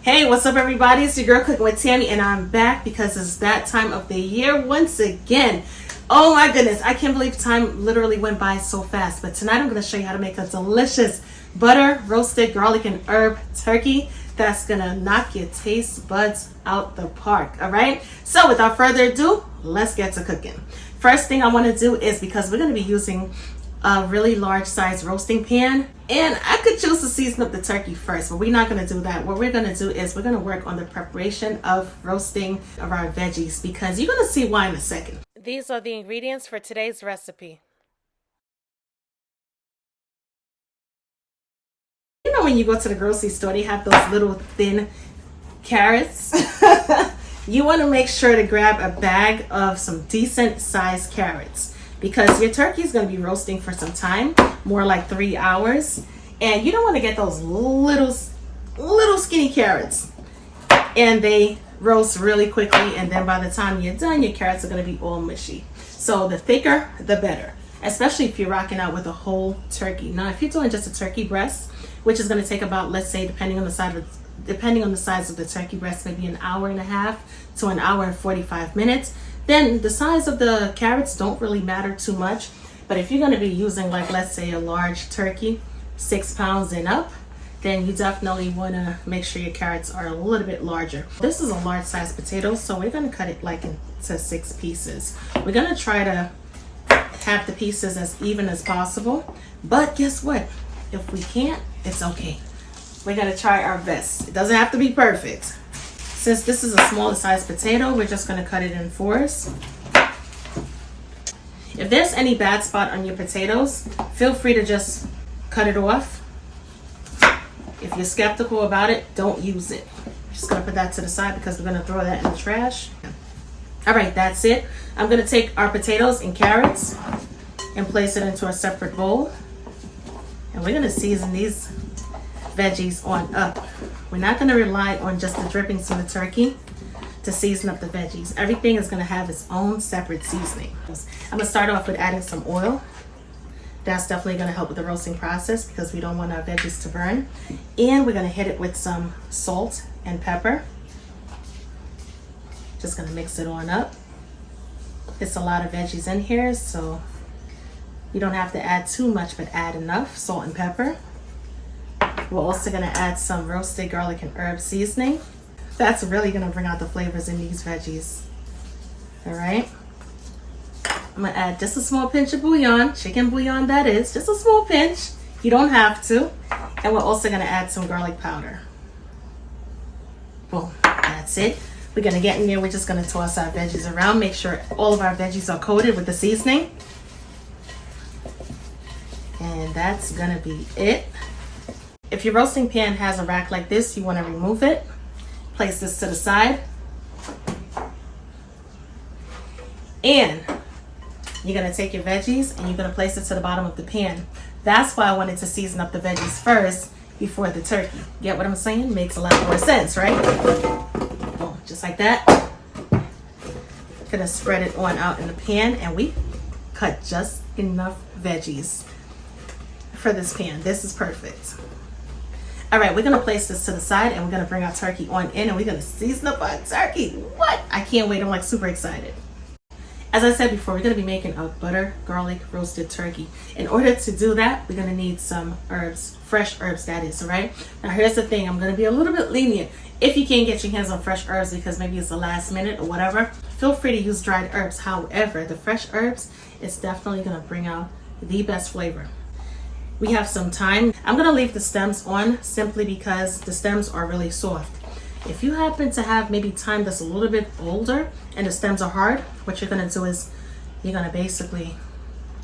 Hey, what's up everybody? It's your girl Cooking with Tammy, and I'm back because it's that time of the year once again. Oh my goodness, I can't believe time literally went by so fast. But tonight I'm going to show you how to make a delicious butter roasted garlic and herb turkey that's going to knock your taste buds out the park. All right, so without further ado, let's get to cooking. First thing I want to do is, because we're going to be using a really large size roasting pan, and I could choose to season up the turkey first, but we're not going to do that. What we're going to do is we're going to work on the preparation of roasting of our veggies, because you're going to see why in a second. These are the ingredients for today's recipe. You know when you go to the grocery store, they have those little thin carrots. You want to make sure to grab a bag of some decent sized carrots, because your turkey is going to be roasting for some time, more like 3 hours, and you don't want to get those little skinny carrots and they roast really quickly, and then by the time you're done, your carrots are going to be all mushy. So the thicker the better, especially if you're rocking out with a whole turkey. Now if you're doing just a turkey breast, which is going to take about, let's say, depending on the size of the turkey breast, maybe an hour and a half to an hour and 45 minutes, then the size of the carrots don't really matter too much. But if you're going to be using, like, let's say a large turkey, 6 pounds and up, then you definitely want to make sure your carrots are a little bit larger. This is a large size potato, so we're going to cut it like into 6 pieces. We're going to try to have the pieces as even as possible, but guess what? If we can't, it's okay. We're going to try our best. It doesn't have to be perfect. Since this is a smaller size potato, we're just going to cut it in 4s. If there's any bad spot on your potatoes, feel free to just cut it off. If you're skeptical about it, don't use it. Just going to put that to the side because we're going to throw that in the trash. All right, that's it. I'm going to take our potatoes and carrots and place it into a separate bowl. And we're going to season these veggies on up. We're not going to rely on just the drippings from the turkey to season up the veggies. Everything is going to have its own separate seasoning. I'm going to start off with adding some oil. That's definitely going to help with the roasting process because we don't want our veggies to burn. And we're going to hit it with some salt and pepper. Just going to mix it on up. It's a lot of veggies in here, so you don't have to add too much, but add enough salt and pepper. We're also going to add some roasted garlic and herb seasoning. That's really going to bring out the flavors in these veggies. All right. I'm going to add just a small pinch of bouillon, chicken bouillon that is, just a small pinch. You don't have to. And we're also going to add some garlic powder. Boom, that's it. We're going to get in there. We're just going to toss our veggies around. Make sure all of our veggies are coated with the seasoning. And that's going to be it. If your roasting pan has a rack like this, you want to remove it. Place this to the side. And you're going to take your veggies and you're going to place it to the bottom of the pan. That's why I wanted to season up the veggies first before the turkey. Get what I'm saying? Makes a lot more sense, right? Boom, just like that. Going to spread it on out in the pan, and we cut just enough veggies for this pan. This is perfect. All right, we're going to place this to the side, and we're going to bring our turkey on in, and we're going to season up our turkey. What? I can't wait. I'm like super excited. As I said before, we're going to be making a butter garlic roasted turkey. In order to do that, we're going to need some herbs, fresh herbs that is, all right? Now here's the thing. I'm going to be a little bit lenient. If you can't get your hands on fresh herbs because maybe it's the last minute or whatever, feel free to use dried herbs. However, the fresh herbs is definitely going to bring out the best flavor. We have some thyme. I'm going to leave the stems on simply because the stems are really soft. If you happen to have maybe thyme that's a little bit older and the stems are hard, what you're going to do is you're going to basically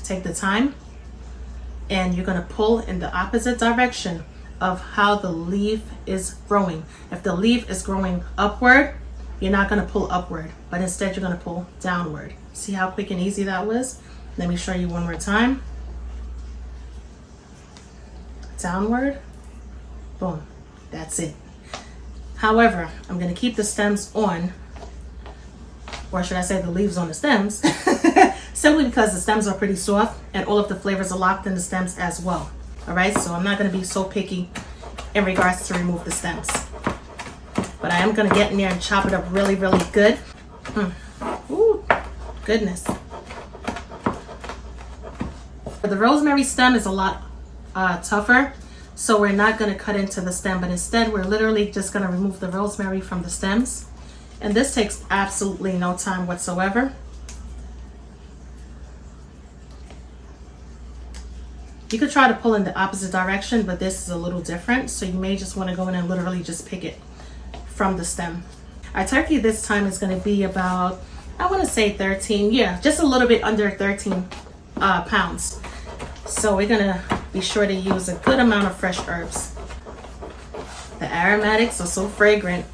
take the thyme and you're going to pull in the opposite direction of how the leaf is growing. If the leaf is growing upward, you're not going to pull upward, but instead you're going to pull downward. See how quick and easy that was? Let me show you one more time. Downward, boom, that's it. However, I'm going to keep the stems on, or should I say the leaves on the stems, simply because the stems are pretty soft and all of the flavors are locked in the stems as well. All right, so I'm not going to be so picky in regards to remove the stems. but I am gonna get in there and chop it up really, really good. Ooh, goodness. The rosemary stem is a lot tougher, so we're not gonna cut into the stem, but instead we're literally just gonna remove the rosemary from the stems. And this takes absolutely no time whatsoever. You could try to pull in the opposite direction, but this is a little different, so you may just want to go in and literally just pick it from the stem. Our turkey this time is going to be about, I want to say 13, yeah, just a little bit under 13 pounds. So we're going to be sure to use a good amount of fresh herbs. The aromatics are so fragrant.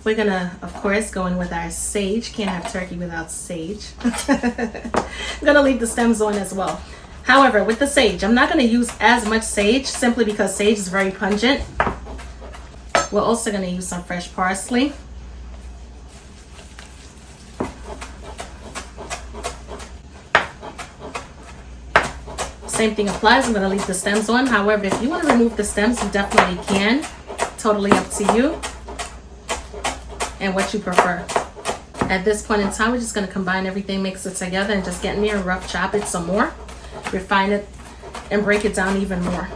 We're going to, of course, go in with our sage. Can't have turkey without sage. I'm going to leave the stems on as well. However, with the sage, I'm not going to use as much sage simply because sage is very pungent. We're also going to use some fresh parsley. Same thing applies. I'm going to leave the stems on. However, if you want to remove the stems, you definitely can. Totally up to you and what you prefer. At this point in time, we're just going to combine everything, mix it together, and just get in there and rough chop it some more. Refine it and break it down even more.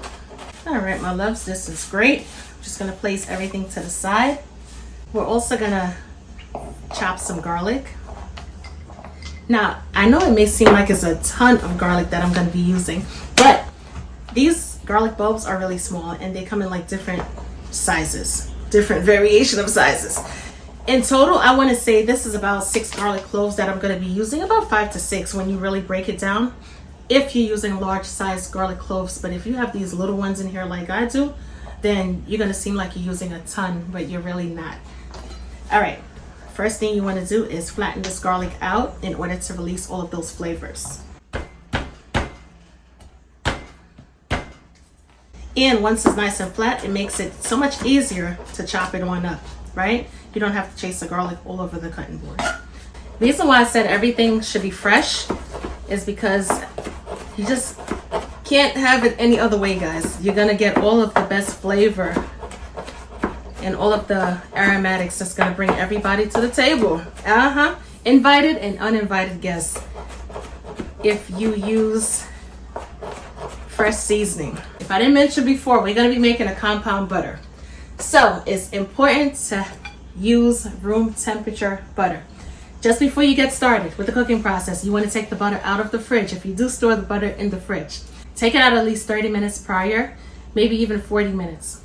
All right, my loves, this is great. I'm just gonna place everything to the side. We're also gonna chop some garlic. Now, I know it may seem like it's a ton of garlic that I'm gonna be using, but these garlic bulbs are really small and they come in like different sizes, different variation of sizes. In total, I want to say this is about 6 garlic cloves that I'm going to be using, about 5 to 6 when you really break it down, if you're using large sized garlic cloves. But if you have these little ones in here like I do, then you're going to seem like you're using a ton, but you're really not. All right, first thing you want to do is flatten this garlic out in order to release all of those flavors. And once it's nice and flat, it makes it so much easier to chop it on up, right? You don't have to chase the garlic all over the cutting board. The reason why I said everything should be fresh is because you just can't have it any other way, guys. You're gonna get all of the best flavor and all of the aromatics that's gonna bring everybody to the table. Invited and uninvited guests. If you use fresh seasoning. If I didn't mention before, we're gonna be making a compound butter. So it's important to use room temperature butter. Just before you get started with the cooking process, you want to take the butter out of the fridge. If you do store the butter in the fridge, take it out at least 30 minutes prior, maybe even 40 minutes.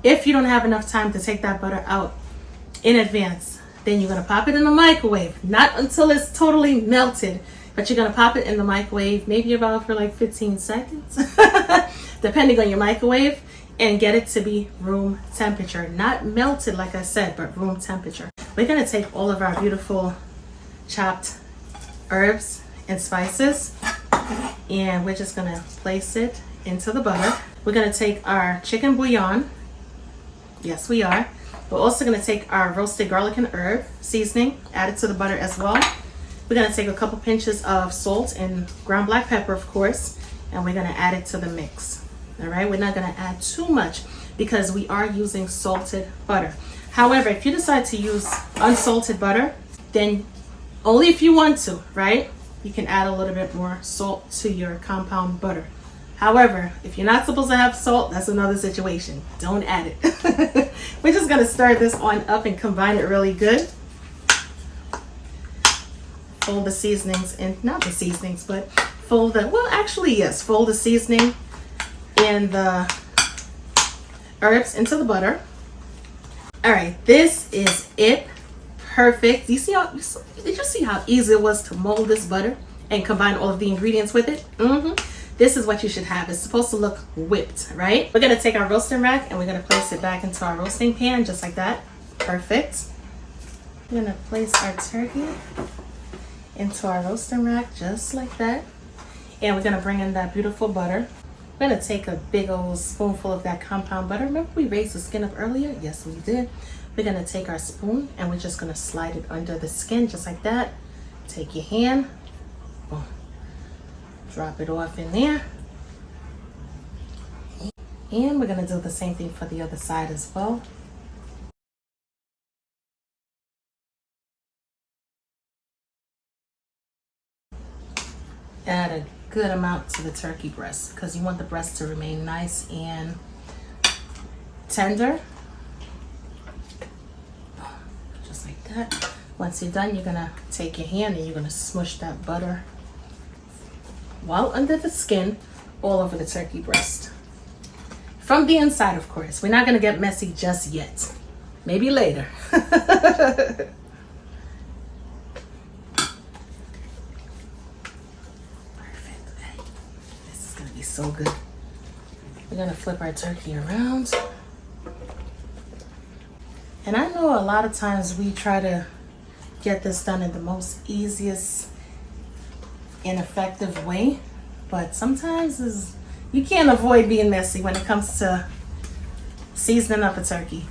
If you don't have enough time to take that butter out in advance, then you're going to pop it in the microwave. Not until it's totally melted, but you're going to pop it in the microwave, maybe about for like 15 seconds, depending on your microwave, and get it to be room temperature. Not melted, like I said, but room temperature. We're going to take all of our beautiful chopped herbs and spices, and we're just going to place it into the butter. We're going to take our chicken bouillon. Yes, we are. We're also going to take our roasted garlic and herb seasoning, add it to the butter as well. We're going to take a couple pinches of salt and ground black pepper, of course, and we're going to add it to the mix. All right, we're not going to add too much because we are using salted butter. However, if you decide to use unsalted butter, then only if you want to, right? You can add a little bit more salt to your compound butter. However, if you're not supposed to have salt, that's another situation. Don't add it. We're just going to stir this on up and combine it really good. Fold the seasonings in, not the seasonings, but fold the, well, actually, yes, fold the seasoning and the herbs into the butter. All right, this is it. Perfect. Did you see how easy it was to mold this butter and combine all of the ingredients with it? This is what you should have. It's supposed to look whipped, right? We're gonna take our roasting rack and we're gonna place it back into our roasting pan just like that. Perfect. We're gonna place our turkey into our roasting rack just like that. And we're gonna bring in that beautiful butter. We're gonna take a big old spoonful of that compound butter. Remember we raised the skin up earlier? Yes, we did. We're gonna take our spoon and we're just gonna slide it under the skin just like that. Take your hand, boom. Drop it off in there. And we're gonna do the same thing for the other side as well. add a good amount to the turkey breast because you want the breast to remain nice and tender. Just like that. Once you're done, you're gonna take your hand and you're gonna smush that butter while under the skin all over the turkey breast. From the inside, of course. We're not gonna get messy just yet. Maybe later. Perfect. This is gonna be so good. We're gonna flip our turkey around. And I know a lot of times we try to get this done in the most easiest and effective way, but sometimes you can't avoid being messy when it comes to seasoning up a turkey.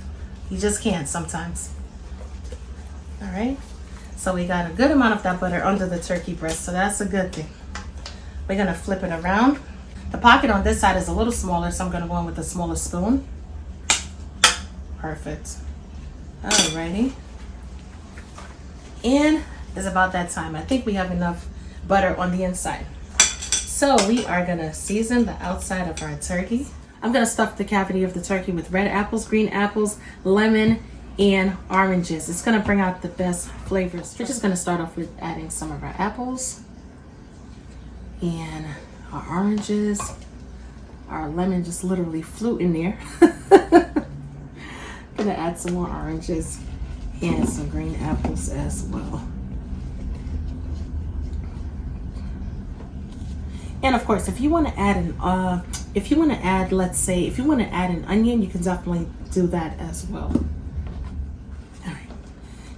You just can't sometimes. All right, so we got a good amount of that butter under the turkey breast, so that's a good thing. We're gonna flip it around. The pocket on this side is a little smaller, so I'm gonna go in with a smaller spoon. Perfect. Alrighty. And it's about that time. I think we have enough butter on the inside. So we are gonna season the outside of our turkey. I'm gonna stuff the cavity of the turkey with red apples, green apples, lemon, and oranges. It's gonna bring out the best flavors. We're just gonna start off with adding some of our apples and our oranges. Our lemon just literally flew in there. Gonna add some more oranges and some green apples as well. And of course, if you want to add an onion, you can definitely do that as well. All right.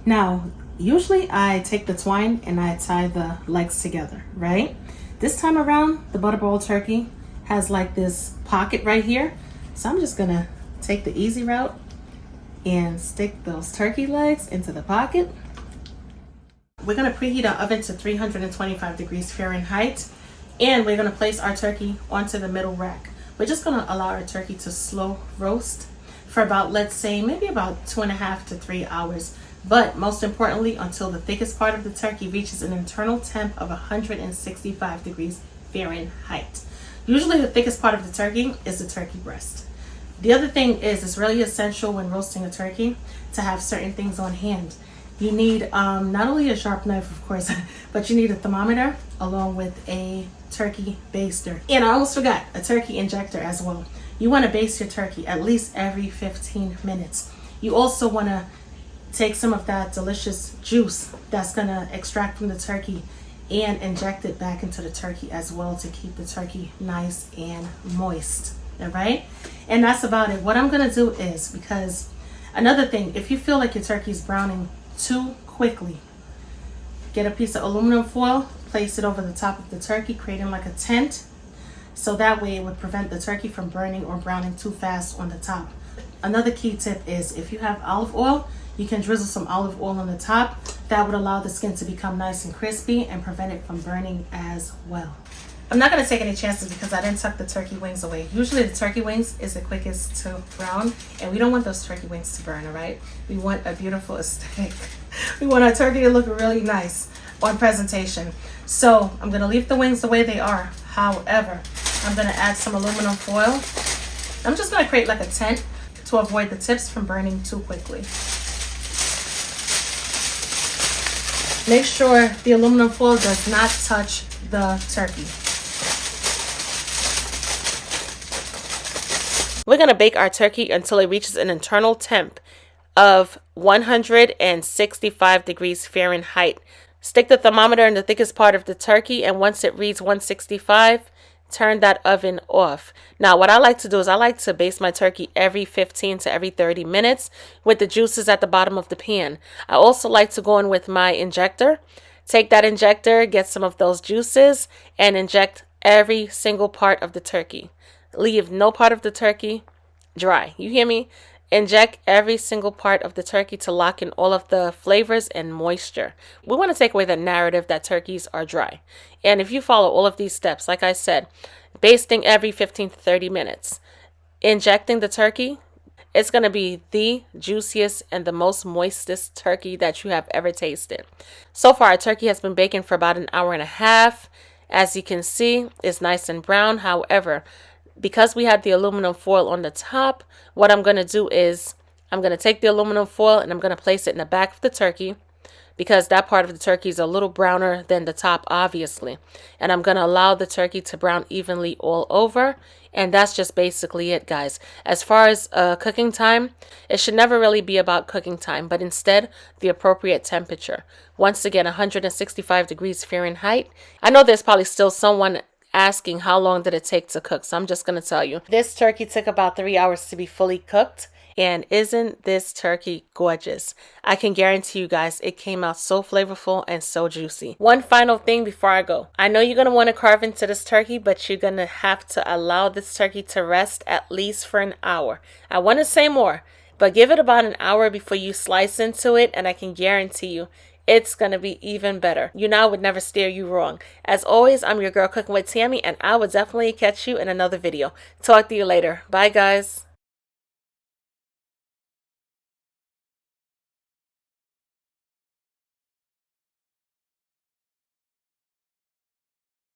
Now, usually I take the twine and I tie the legs together, right? This time around, the butterball turkey has like this pocket right here. So I'm just gonna take the easy route and stick those turkey legs into the pocket. We're gonna preheat our oven to 325 degrees Fahrenheit. And we're gonna place our turkey onto the middle rack. We're just gonna allow our turkey to slow roast for about, let's say, maybe about 2.5 to 3 hours. But most importantly, until the thickest part of the turkey reaches an internal temp of 165 degrees Fahrenheit. Usually the thickest part of the turkey is the turkey breast. The other thing is, it's really essential when roasting a turkey to have certain things on hand. You need not only a sharp knife, of course, but you need a thermometer along with a turkey baster. And I almost forgot, a turkey injector as well. You want to baste your turkey at least every 15 minutes. You also want to take some of that delicious juice that's going to extract from the turkey and inject it back into the turkey as well to keep the turkey nice and moist. All right? And that's about it. What I'm going to do is, because another thing, if you feel like your turkey is browning too quickly, get a piece of aluminum foil, place it over the top of the turkey, creating like a tent, so that way it would prevent the turkey from burning or browning too fast on the top. Another key tip is, if you have olive oil, you can drizzle some olive oil on the top. That would allow the skin to become nice and crispy and prevent it from burning as well. I'm not going to take any chances because I didn't tuck the turkey wings away. Usually the turkey wings is the quickest to brown, and we don't want those turkey wings to burn, all right? We want a beautiful aesthetic. We want our turkey to look really nice on presentation. So I'm going to leave the wings the way they are. However, I'm going to add some aluminum foil. I'm just going to create like a tent to avoid the tips from burning too quickly. Make sure the aluminum foil does not touch the turkey. We're going to bake our turkey until it reaches an internal temp of 165 degrees Fahrenheit. Stick the thermometer in the thickest part of the turkey, and once it reads 165, turn that oven off. Now, what I like to do is I like to baste my turkey every 15 to every 30 minutes with the juices at the bottom of the pan. I also like to go in with my injector. Take that injector, get some of those juices, and inject every single part of the turkey. Leave no part of the turkey dry. You hear me? Inject every single part of the turkey to lock in all of the flavors and moisture. We want to take away the narrative that turkeys are dry. And if you follow all of these steps, like I said, basting every 15 to 30 minutes, injecting the turkey, it's going to be the juiciest and the most moistest turkey that you have ever tasted. So far, our turkey has been baking for about an hour and a half. As you can see, it's nice and brown. However, because we had the aluminum foil on the top, what I'm going to do is I'm going to take the aluminum foil and I'm going to place it in the back of the turkey, because that part of the turkey is a little browner than the top, obviously. And I'm going to allow the turkey to brown evenly all over. And that's just basically it, guys. As far as cooking time, it should never really be about cooking time, but instead the appropriate temperature. Once again, 165 degrees Fahrenheit. I know there's probably still someone asking how long did it take to cook, so I'm just going to tell you. This turkey took about 3 hours to be fully cooked. And isn't this turkey gorgeous? I can guarantee you guys it came out so flavorful and so juicy. One final thing before I go. I know you're going to want to carve into this turkey, but you're going to have to allow this turkey to rest at least for an hour. I want to say more, but give it about an hour before you slice into it, and I can guarantee you it's going to be even better. You know I would never steer you wrong. As always, I'm your girl Cooking with Tammy, and I will definitely catch you in another video. Talk to you later. Bye, guys.